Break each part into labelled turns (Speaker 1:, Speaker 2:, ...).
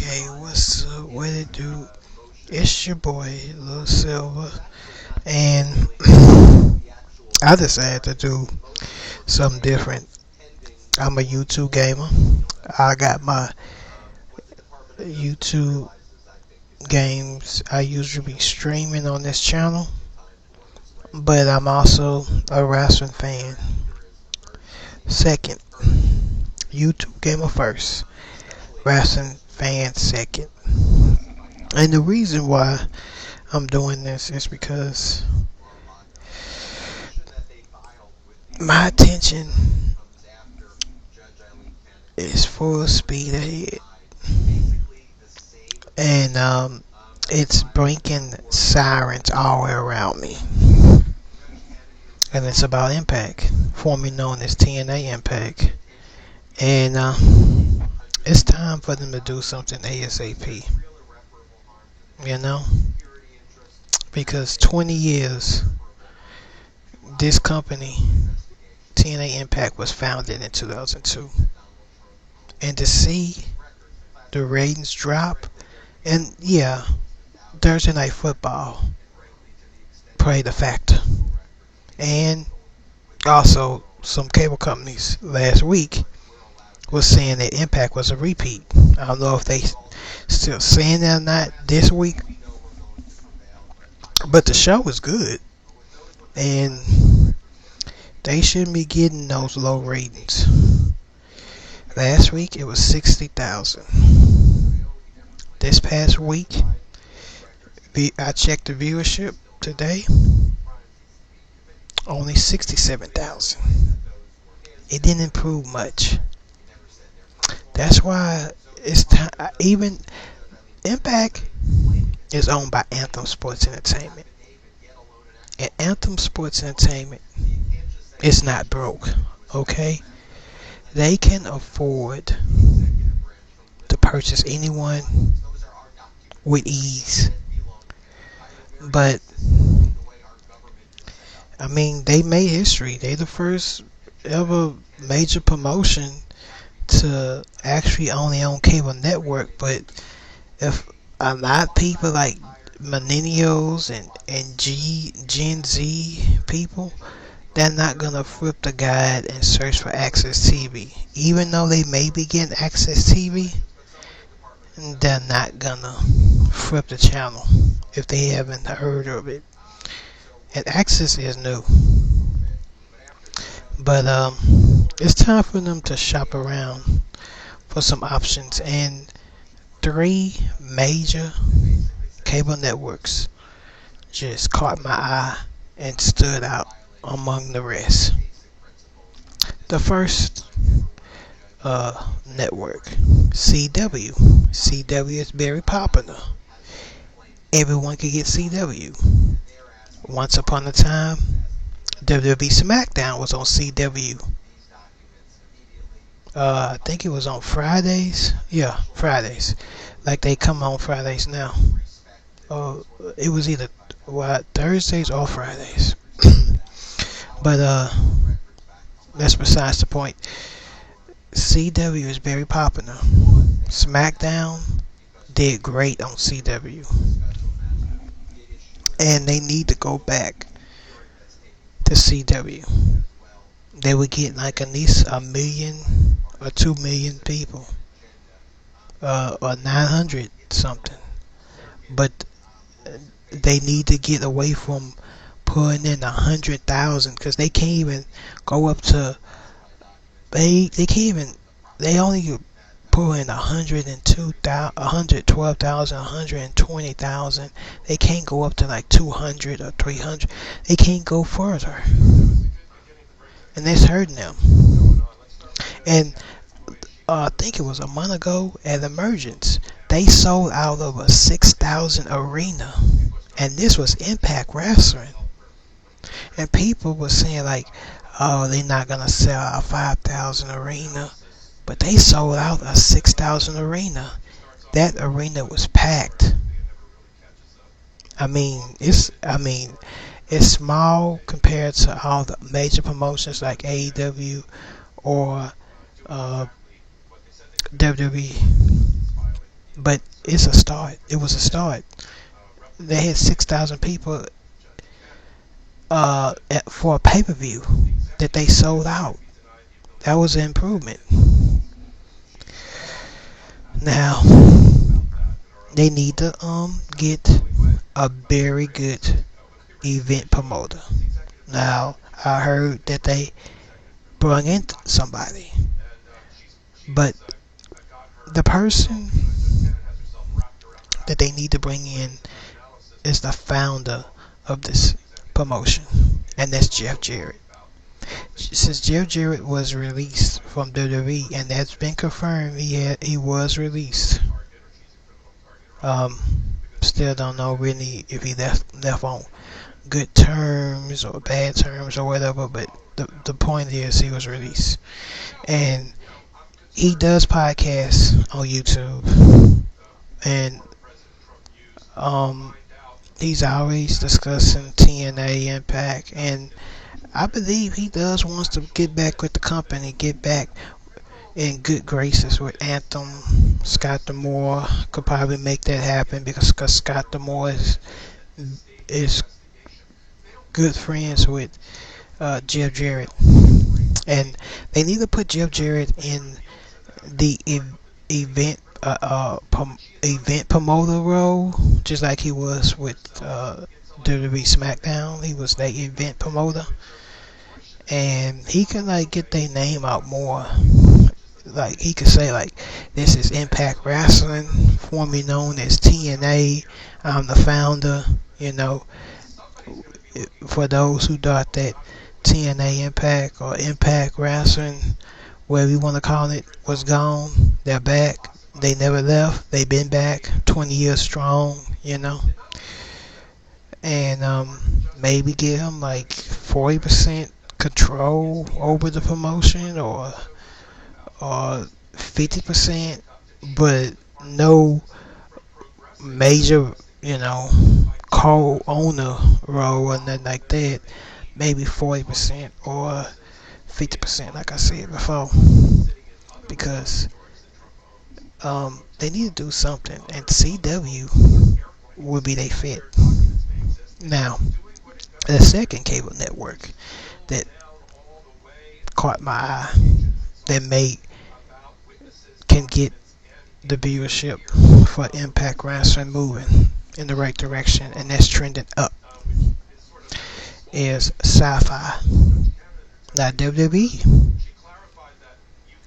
Speaker 1: Hey, what's up? What it do? It's your boy, LiLSilver, and I decided to do something different. I'm a YouTube gamer. I got my YouTube games I usually be streaming on this channel, but I'm also a wrestling fan. Second, YouTube gamer first, wrestling fan second. And the reason why I'm doing this is because my attention is full speed ahead, and it's blinking sirens all around me. And it's about Impact, formerly known as TNA Impact. And it's time for them to do something ASAP. You know, because 20 years, this company, TNA Impact, was founded in 2002, and to see the ratings drop, and yeah, Thursday Night Football played a factor, and also some cable companies last week was saying that Impact was a repeat. I don't know if they still saying that or not this week, but the show was good, and they shouldn't be getting those low ratings. Last week it was 60,000. This past week, I checked the viewership today, only 67,000. It didn't improve much. That's why it's time. Even Impact is owned by Anthem Sports Entertainment, and Anthem Sports Entertainment is not broke. Okay, they can afford to purchase anyone with ease. But I mean, they made history. They the first ever major promotion to actually only own cable network. But if a lot of people like millennials and Gen Z people, they're not gonna flip the guide and search for Access TV. Even though they may be getting Access TV, they're not gonna flip the channel if they haven't heard of it. And Access is new, but it's time for them to shop around for some options. And three major cable networks just caught my eye and stood out among the rest. The first network, CW. CW is very popular. Everyone could get CW. Once upon a time, WWE SmackDown was on CW. I think it was on Fridays. Yeah, Fridays. Like they come on Fridays now. It was either Thursdays or Fridays. But that's besides the point. CW is very popular. SmackDown did great on CW, and they need to go back to CW. They would get like at least 1 million or 2 million people, or 900 something. But they need to get away from putting in 100,000, because they can't even go up to. They can't even. They only put in 102,000, 112,000, 120,000. They can't go up to like 200 or 300. They can't go further, and that's hurting them. And I think it was a month ago at Emergence, they sold out of a 6,000 arena, and this was Impact Wrestling. And people were saying like, oh, they're not gonna sell out a 5,000 arena, but they sold out a 6,000 arena. That arena was packed. It's small compared to all the major promotions like AEW or WWE. But it's a start. It was a start. They had 6,000 people for a pay-per-view that they sold out. That was an improvement. Now they need to get a very good event promoter. Now I heard that they brought in somebody, but the person that they need to bring in is the founder of this promotion, and that's Jeff Jarrett. Since Jeff Jarrett was released from WWE, and that's been confirmed, he was released. Um, Still don't know really if he left on good terms or bad terms or whatever, but the point is he was released, and he does podcasts on YouTube, and um, he's always discussing TNA Impact, and I believe he does wants to get back with the company, get back in good graces with Anthem. Scott D'Amore could probably make that happen because Scott D'Amore is good friends with Jeff Jarrett, and they need to put Jeff Jarrett in the event event promoter role, just like he was with WWE SmackDown. He was the event promoter, and he can like get their name out more. Like he could say like, this is Impact Wrestling, formerly known as TNA. I'm the founder. You know, for those who thought that TNA Impact or Impact Wrestling, whatever you want to call it, was gone, they're back. They never left. They've been back 20 years strong, you know. And maybe give him like 40% control over the promotion, or 50%, but no major, you know, co-owner role or nothing like that. Maybe 40% or 50%, like I said before, because they need to do something, and CW would be their fit. Now, the second cable network that caught my eye, that can get the viewership for Impact Wrestling moving in the right direction, and that's trending up, is SYFY. Now WWE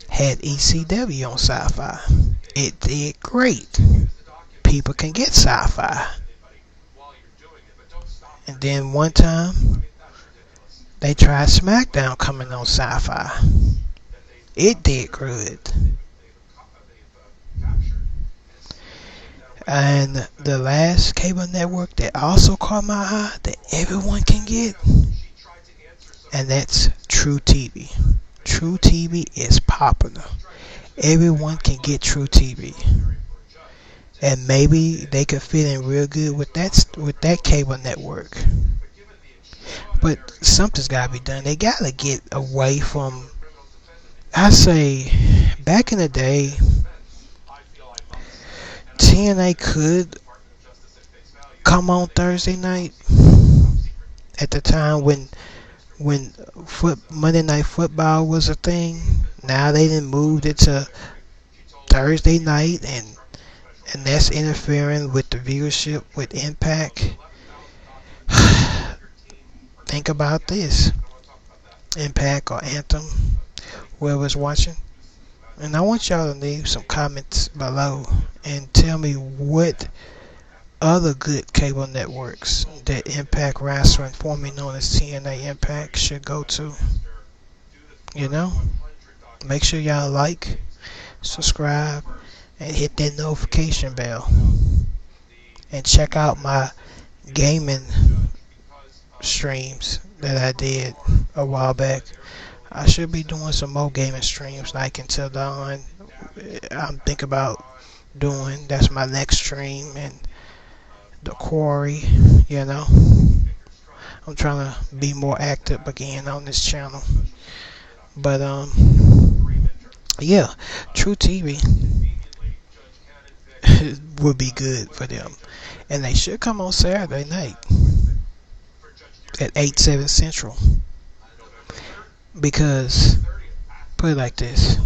Speaker 1: had ECW on SYFY. It did great. People can get SYFY. And then one time they tried SmackDown coming on SYFY. It did good. And the last cable network that also caught my eye that everyone can get, and that's Trutv. Trutv is popular. Everyone can get Trutv, and maybe they could fit in real good with that cable network. But something's gotta be done. They gotta get away from. I say, back in the day, TNA could come on Thursday night at the time when Monday Night Football was a thing. Now they done moved it to Thursday night, and that's interfering with the viewership with Impact. Think about this, Impact or Anthem, whoever's watching. And I want y'all to leave some comments below and tell me what other good cable networks that Impact Wrestling, formerly known as TNA Impact, should go to. You know? Make sure y'all like, subscribe, and hit that notification bell. And check out my gaming streams that I did a while back. I should be doing some more gaming streams like Until Dawn. I'm thinking about doing. That's my next stream, and the Quarry, you know. I'm trying to be more active again on this channel. But yeah, Trutv. would be good for them. And they should come on Saturday night at 8/7 Central. Because, put it like this,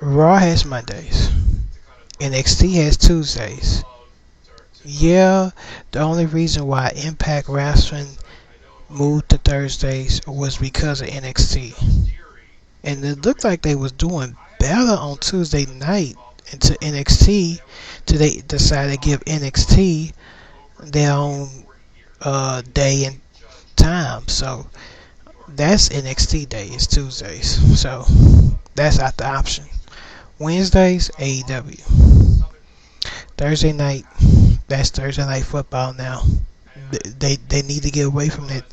Speaker 1: Raw has Mondays, NXT has Tuesdays. Yeah, the only reason why Impact Wrestling moved to Thursdays was because of NXT. And it looked like they was doing better on Tuesday night into NXT till they decided to give NXT their own day and time. So that's NXT day, it's Tuesdays. So that's out the option. Wednesdays, AEW. Thursday night, that's Thursday night football now. They need to get away from that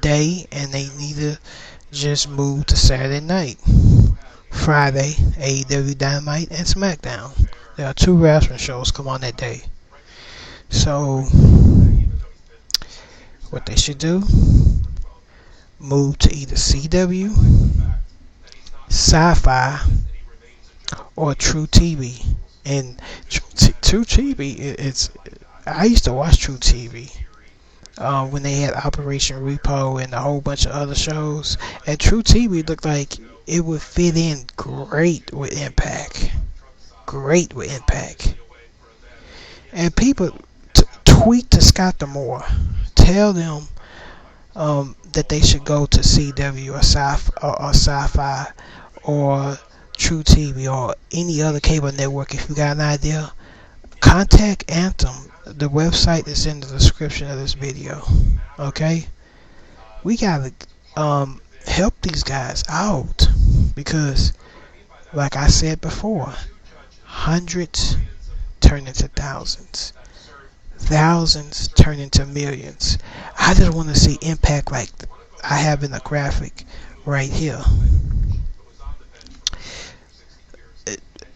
Speaker 1: day, and they need to just move to Saturday night. Friday, AEW Dynamite and SmackDown. There are two wrestling shows come on that day. So what they should do, move to either CW, SYFY, or Trutv. And Trutv, I used to watch Trutv when they had Operation Repo and a whole bunch of other shows. And Trutv looked like it would fit in great with Impact. Great with Impact. And people tweet to Scott D'Amore. Tell them that they should go to CW or SYFY or Trutv or any other cable network. If you got an idea, contact Anthem. The website is in the description of this video. Okay, we gotta help these guys out, because like I said before, hundreds turn into thousands, thousands turn into millions. I just want to see Impact like I have in the graphic right here.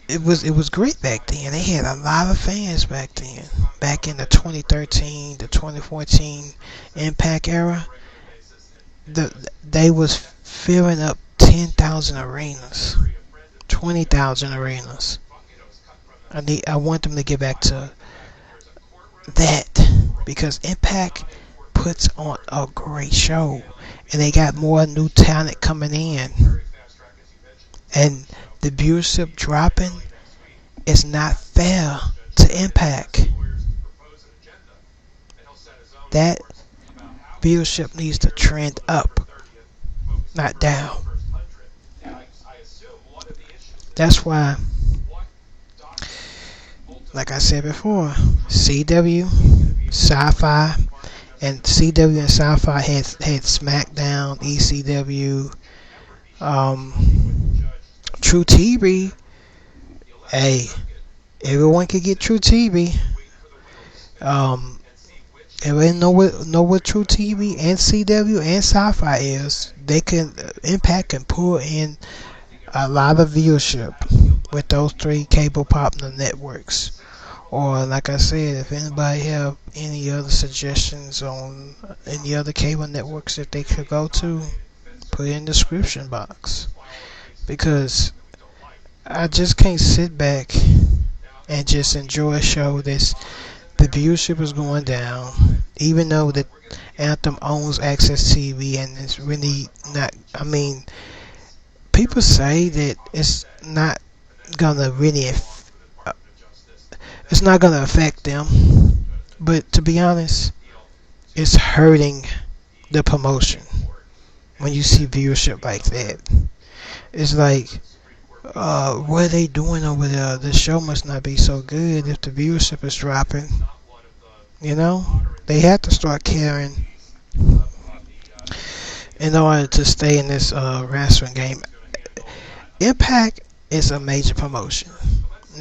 Speaker 1: It was great back then. They had a lot of fans back then. Back in the 2013 to 2014 Impact era, they was filling up 10,000 arenas, 20,000 arenas. I want them to get back to that, because Impact puts on a great show, and they got more new talent coming in, and the viewership dropping is not fair to Impact. That viewership needs to trend up, not down. That's why, like I said before, CW, SYFY, and CW and SYFY had SmackDown, ECW, Trutv. Hey, everyone can get Trutv. Everyone know what Trutv and CW and SYFY is. They can Impact can pull in a lot of viewership with those three cable partner networks. Or like I said, if anybody have any other suggestions on any other cable networks that they could go to, put it in the description box. Because I just can't sit back and just enjoy a show that's the viewership is going down, even though that Anthem owns Access TV, and it's really not. I mean, people say that it's not gonna really, it's not gonna affect them, but to be honest, it's hurting the promotion when you see viewership like that. It's like, what are they doing over there? The show must not be so good if the viewership is dropping. You know, they have to start caring in order to stay in this wrestling game. Impact is a major promotion.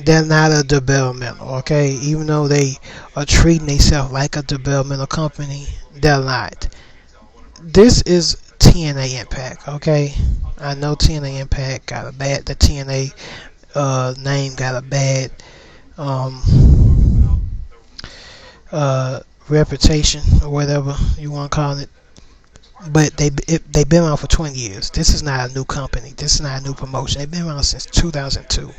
Speaker 1: They're not a developmental, okay? Even though they are treating themselves like a developmental company, they're not. This is TNA Impact, okay? I know TNA Impact got a bad, the TNA name got a bad reputation, or whatever you want to call it. But they've been around for 20 years. This is not a new company. This is not a new promotion. They've been around since 2002.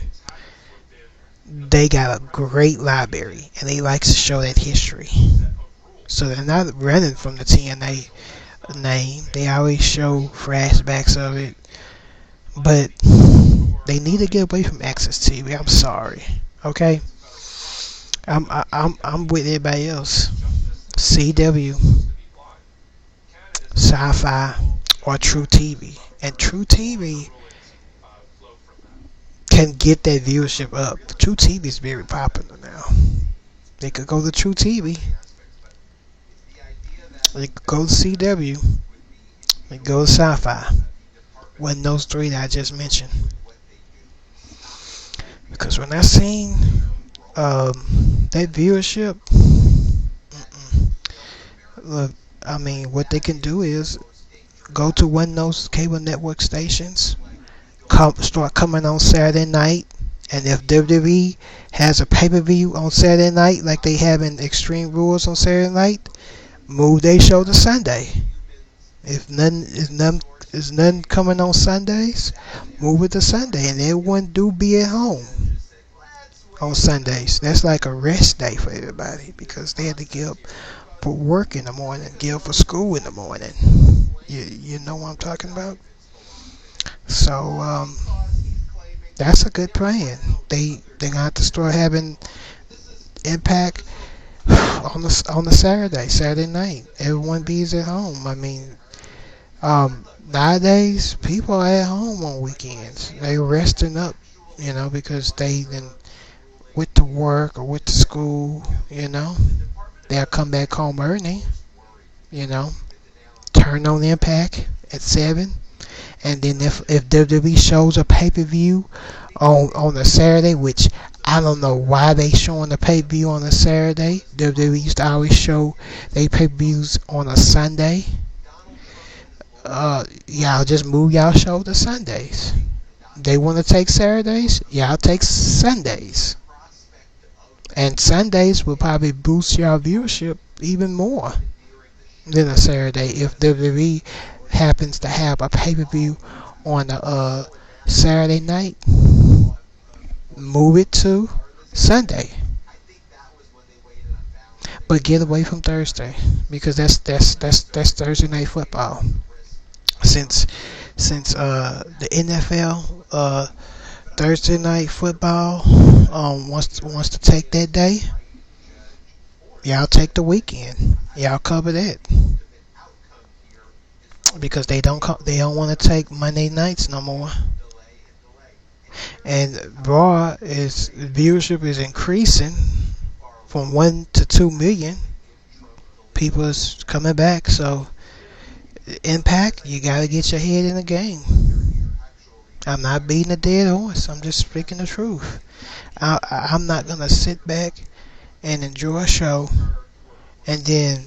Speaker 1: they got a great library and they like to show that history. So they're not running from the TNA name. They always show flashbacks of it, but they need to get away from Access TV. I'm sorry. Okay, I'm with everybody else. CW, SYFY, or Trutv, and Trutv can get that viewership up. Trutv is very popular now. They could go to Trutv. They could go to CW. They could go to SYFY. One of those three that I just mentioned. Because when I seen that viewership, look, I mean, what they can do is go to one of those cable network stations, start coming on Saturday night, and if WWE has a pay-per-view on Saturday night, like they have in Extreme Rules on Saturday night, move their show to Sunday. If nothing coming on Sundays, move it to Sunday, and everyone do be at home on Sundays. That's like a rest day for everybody because they had to get up for work in the morning, get up for school in the morning. You know what I'm talking about? So that's a good plan. They got to start having Impact on the Saturday night. Everyone bees at home. I mean, nowadays people are at home on weekends. They resting up, because they then with the work or with the school, they'll come back home early, you know, turn on Impact at 7. And then if WWE shows a pay-per-view on a Saturday, which I don't know why they showing the pay-per-view on a Saturday. WWE used to always show they pay-per-views on a Sunday. Y'all just move y'all show to Sundays. They want to take Saturdays, y'all take Sundays. And Sundays will probably boost your viewership even more than a Saturday if WWE happens to have a pay-per-view on a Saturday night. Move it to Sunday, but get away from Thursday because that's Thursday night football. Since the NFL Thursday night football wants to take that day, y'all take the weekend. Y'all cover that because they don't want to take Monday nights no more. And Raw is viewership is increasing from 1 to 2 million. People is coming back, so Impact, you gotta get your head in the game. I'm not beating a dead horse. I'm just speaking the truth. I'm not gonna sit back and enjoy a show, and then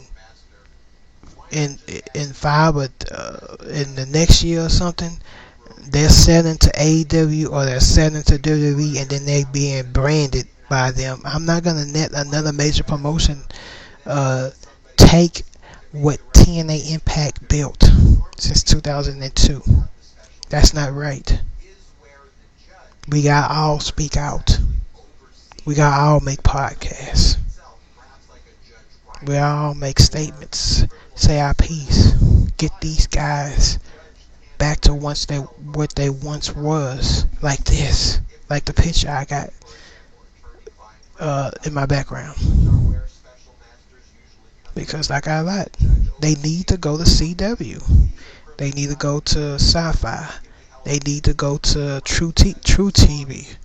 Speaker 1: in the next year or something, they're selling to AEW or they're selling to WWE, and then they being branded by them. I'm not gonna let another major promotion take what TNA Impact built since 2002. That's not right. We gotta all speak out. We gotta all make podcasts. We all make statements. Say our piece. Get these guys back to what they once was, like this, like the picture I got in my background. Because like I like, they need to go to CW. They need to go to SYFY. They need to go to True TV.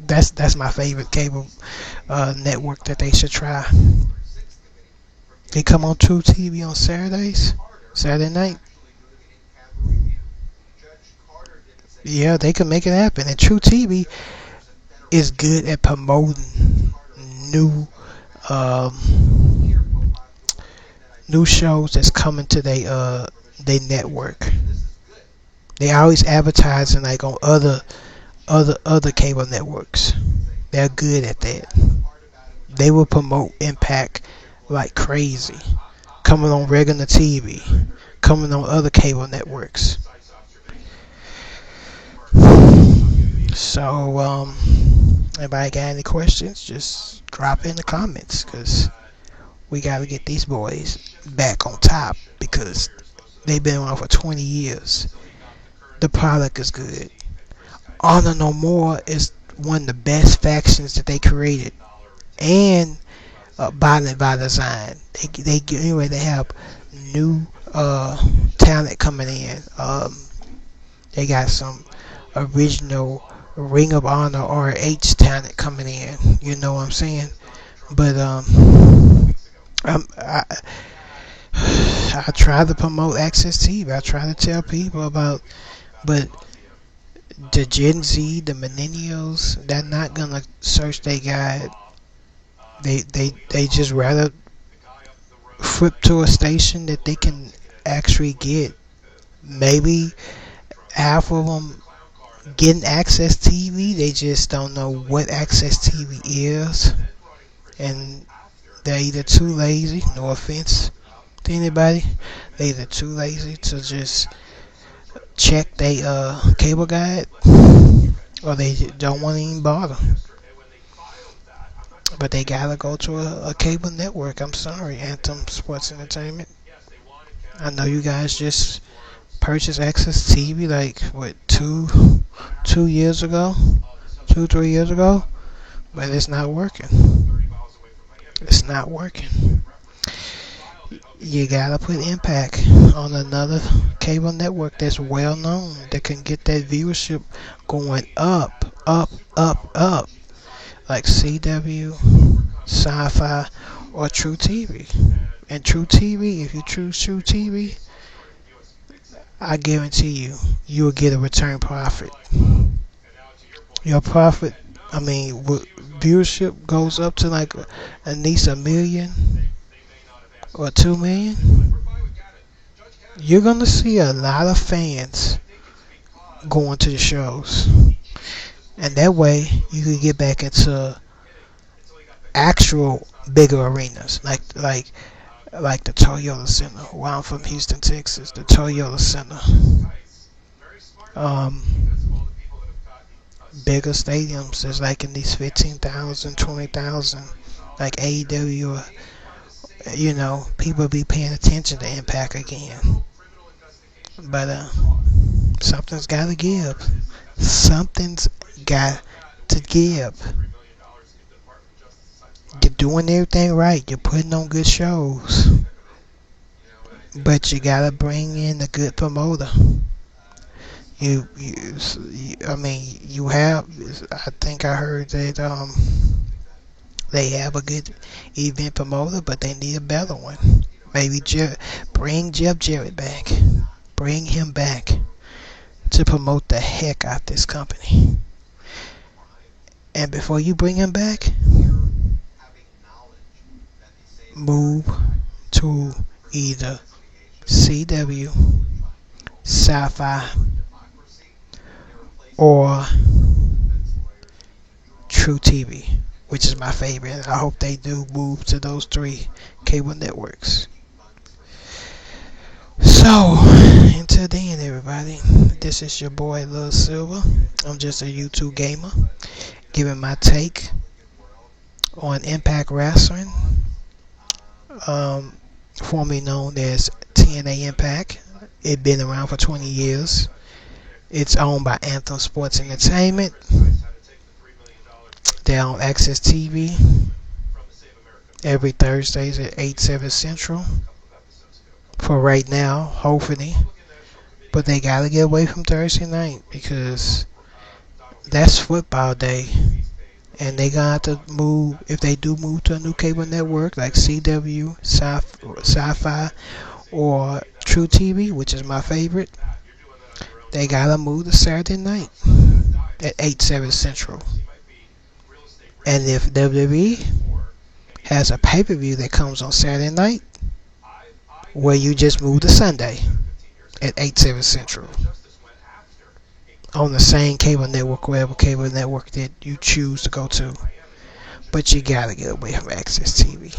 Speaker 1: That's my favorite cable network that they should try. They come on True TV on Saturday night. Yeah, they can make it happen. And True TV is good at promoting new new shows that's coming to they network. They always advertising like on other cable networks. They're good at that. They will promote Impact like crazy. Coming on regular TV, coming on other cable networks. So, anybody got any questions? Just drop in the comments, cause we gotta get these boys back on top because they've been around for 20 years. The product is good. Honor No More is one of the best factions that they created, and by design. Anyway, they have new talent coming in. They got some original Ring of Honor RH talent coming in. You know what I'm saying? But I I try to promote Access TV. I try to tell people about, but the Gen Z, the millennials, they're not gonna search their guide. They just rather flip to a station that they can actually get. Maybe half of them getting Access TV, they just don't know what Access TV is, and they're either too lazy. No offense to anybody, they're either too lazy to just check their cable guide, or they don't want to even bother. But they gotta go to a cable network. I'm sorry, Anthem Sports Entertainment. I know you guys just purchased Access TV like what 2 years ago, 2 3 years ago, but it's not working. It's not working. You gotta put Impact on another cable network that's well known that can get that viewership going up, up, up, up, like CW, SYFY, or Trutv. And Trutv, if you choose Trutv, I guarantee you will get a return profit. Your profit, I mean, viewership goes up to like at least 1 million or 2 million. You're gonna see a lot of fans going to the shows, and that way you can get back into actual bigger arenas, like the Toyota Center. Where I'm from, Houston, Texas, the Toyota Center. Um, Bigger stadiums is like in these 15,000, 20,000, like AEW. People be paying attention to Impact again. But something's got to give. Something's got to give. You're doing everything right. You're putting on good shows. But you gotta bring in a good promoter. I mean, you have. I think I heard that they have a good event promoter, but they need a better one. Maybe bring Jeff Jarrett back. Bring him back to promote the heck out this company. And before you bring him back, move to either CW, SYFY, or Trutv, which is my favorite. I hope they do move to those three cable networks. So, until then, everybody, this is your boy LiLSilver. I'm just a YouTube gamer, giving my take on Impact Wrestling, formerly known as TNA Impact. It's been around for 20 years. It's owned by Anthem Sports Entertainment. They're on Access TV every Thursdays at 8, 7 Central. For right now, hopefully. But they gotta get away from Thursday night because that's football day. And they gonna have to move, if they do move to a new cable network like CW, SYFY, or Trutv, which is my favorite, they gotta move to Saturday night at 8, 7 Central. And if WWE has a pay-per-view that comes on Saturday night, where you just move to Sunday at 8, 7 Central on the same cable network, whatever cable network that you choose to go to. But you gotta get away from Access TV.